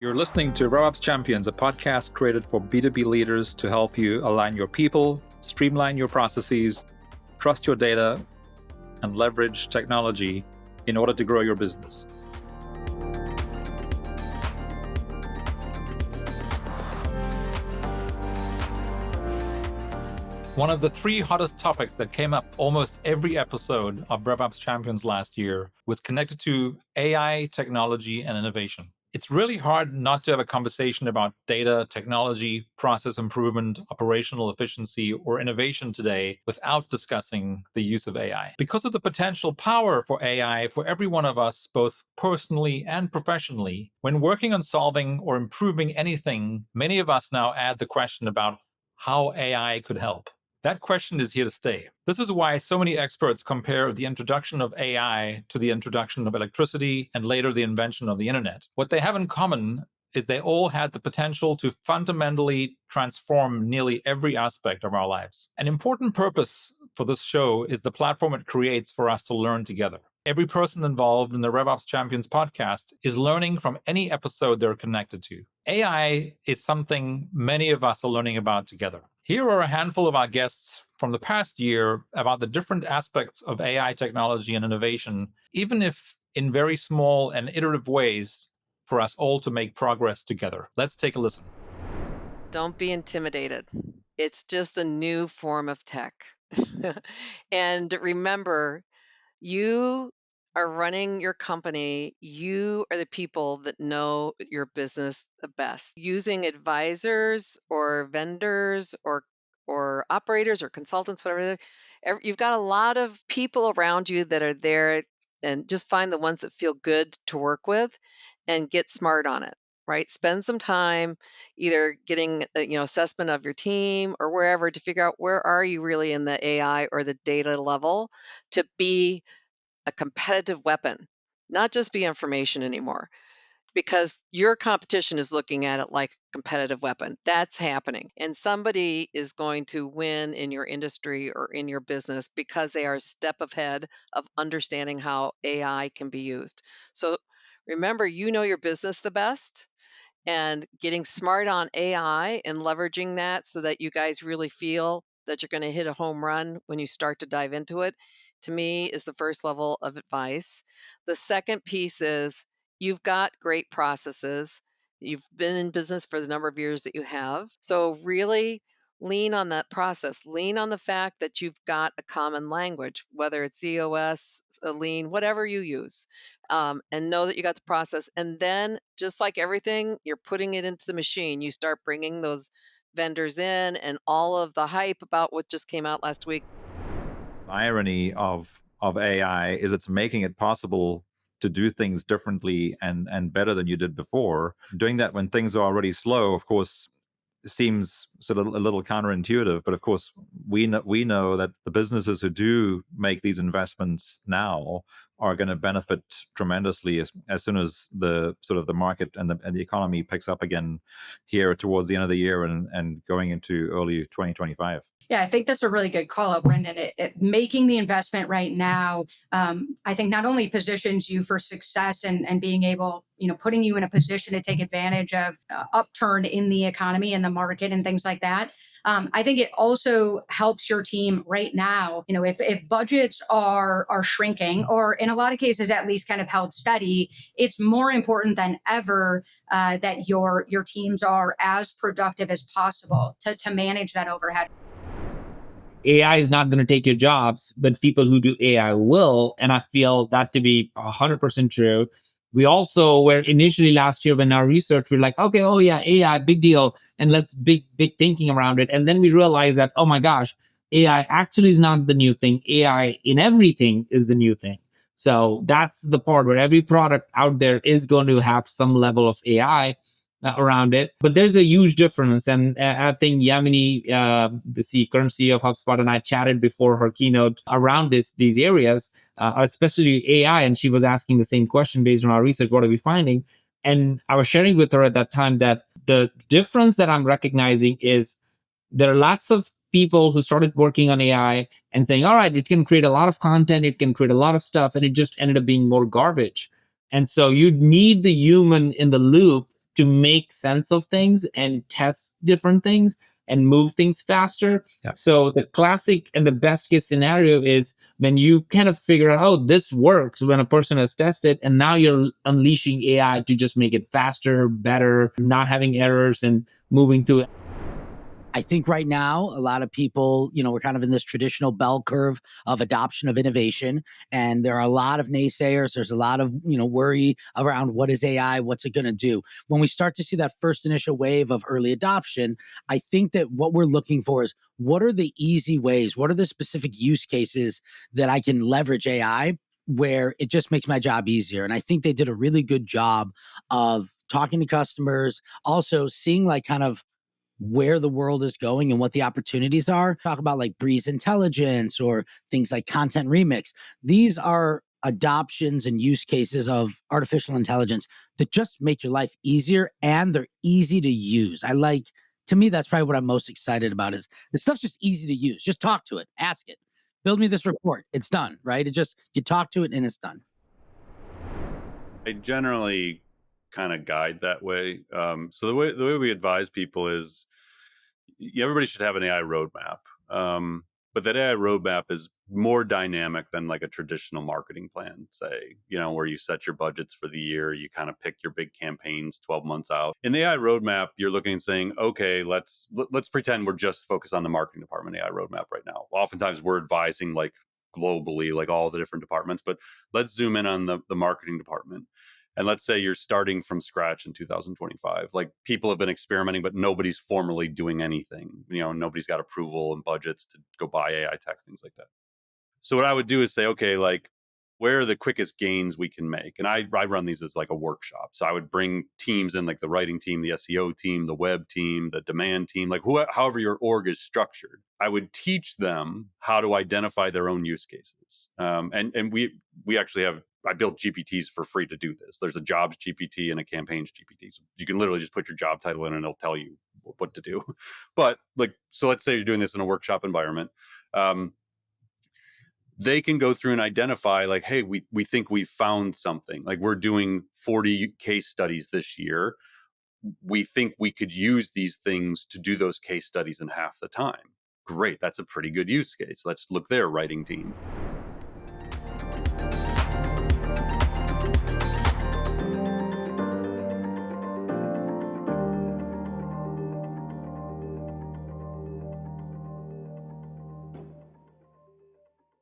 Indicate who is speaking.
Speaker 1: You're listening to RevOps Champions, a podcast created for B2B leaders to help you align your people, streamline your processes, trust your data, and leverage technology in order to grow your business. One of the three hottest topics that came up almost every episode of RevOps Champions last year was connected to AI, technology, and innovation. It's really hard not to have a conversation about data, technology, process improvement, operational efficiency, or innovation today without discussing the use of AI. Because of the potential power for AI for every one of us, both personally and professionally, when working on solving or improving anything, many of us now add the question about how AI could help. That question is here to stay. This is why so many experts compare the introduction of AI to the introduction of electricity and later the invention of the internet. What they have in common is they all had the potential to fundamentally transform nearly every aspect of our lives. An important purpose for this show is the platform it creates for us to learn together. Every person involved in the RevOps Champions podcast is learning from any episode they're connected to. AI is something many of us are learning about together. Here are a handful of our guests from the past year about the different aspects of AI technology and innovation, even if in very small and iterative ways for us all to make progress together. Let's take a listen.
Speaker 2: Don't be intimidated. It's just a new form of tech. And remember, you are running your company. You are the people that know your business the best. Using advisors or vendors or operators or consultants, whatever. You've got a lot of people around you that are there, and just find the ones that feel good to work with and get smart on it. Right? Spend some time either getting assessment of your team or wherever to figure out where are you really in the AI or the data level to be a competitive weapon, not just be information anymore, because your competition is looking at it like a competitive weapon. That's happening. And somebody is going to win in your industry or in your business because they are a step ahead of understanding how AI can be used. So remember, you know your business the best, and getting smart on AI and leveraging that so that you guys really feel that you're going to hit a home run when you start to dive into it, to me, is the first level of advice. The second piece is you've got great processes. You've been in business for the number of years that you have. So really lean on that process. Lean on the fact that you've got a common language, whether it's EOS, a lean, whatever you use, and know that you got the process. And then, just like everything, you're putting it into the machine. You start bringing those vendors in, and all of the hype about what just came out last week.
Speaker 1: Irony of AI is it's making it possible to do things differently and better than you did before. Doing that when things are already slow, of course, seems sort of a little counterintuitive, but of course we know that the businesses who do make these investments now are going to benefit tremendously as soon as the sort of the market and the economy picks up again here towards the end of the year and going into early 2025.
Speaker 3: Yeah, I think that's a really good call out, Brendan. Making the investment right now, I think not only positions you for success and being able, putting you in a position to take advantage of upturn in the economy and the market and things like that. I think it also helps your team right now. If budgets are shrinking, or in a lot of cases at least kind of held steady, it's more important than ever that your teams are as productive as possible to manage that overhead.
Speaker 4: AI is not going to take your jobs, but people who do AI will. And I feel that to be 100% true. We also were initially last year when our research, we were like, okay, oh yeah, AI, big deal. And let's big thinking around it. And then we realized that, oh my gosh, AI actually is not the new thing. AI in everything is the new thing. So that's the part where every product out there is going to have some level of AI around it. But there's a huge difference. And I think Yamini, the current CEO of HubSpot, and I chatted before her keynote around these areas, especially AI. And she was asking the same question based on our research, what are we finding? And I was sharing with her at that time that the difference that I'm recognizing is there are lots of people who started working on AI and saying, all right, it can create a lot of content, it can create a lot of stuff, and it just ended up being more garbage. And so you need the human in the loop to make sense of things and test different things and move things faster.
Speaker 1: Yep.
Speaker 4: So the classic and the best case scenario is when you kind of figure out, oh, this works when a person has tested, and now you're unleashing AI to just make it faster, better, not having errors and moving through it.
Speaker 5: I think right now, a lot of people, we're kind of in this traditional bell curve of adoption of innovation. And there are a lot of naysayers. There's a lot of, worry around what is AI? What's it going to do? When we start to see that first initial wave of early adoption, I think that what we're looking for is, what are the easy ways? What are the specific use cases that I can leverage AI where it just makes my job easier? And I think they did a really good job of talking to customers, also seeing like kind of where the world is going and what the opportunities are. Talk about like Breeze Intelligence or things like Content Remix. These are adoptions and use cases of artificial intelligence that just make your life easier, and they're easy to use. To me, that's probably what I'm most excited about, is this stuff's just easy to use. Just talk to it, ask it, build me this report. It's done, right? You talk to it and it's done.
Speaker 6: I generally kind of guide that way. So the way we advise people is, everybody should have an AI roadmap. But that AI roadmap is more dynamic than like a traditional marketing plan, say, where you set your budgets for the year, you kind of pick your big campaigns 12 months out. In the AI roadmap, you're looking and saying, okay, let's pretend we're just focused on the marketing department AI roadmap right now. Oftentimes we're advising like globally, like all the different departments, but let's zoom in on the marketing department. And let's say you're starting from scratch in 2025. Like, people have been experimenting, but nobody's formally doing anything. Nobody's got approval and budgets to go buy AI tech, things like that. So what I would do is say, okay, like, where are the quickest gains we can make? And I run these as like a workshop. So I would bring teams in, like the writing team, the SEO team, the web team, the demand team, like however your org is structured. I would teach them how to identify their own use cases. And we actually have, I built GPTs for free to do this. There's a jobs GPT and a campaigns GPT. So you can literally just put your job title in and it'll tell you what to do. But so let's say you're doing this in a workshop environment. They can go through and identify like, hey, we think we found something. Like, we're doing 40 case studies this year. We think we could use these things to do those case studies in half the time. Great. That's a pretty good use case. Let's look there, writing team.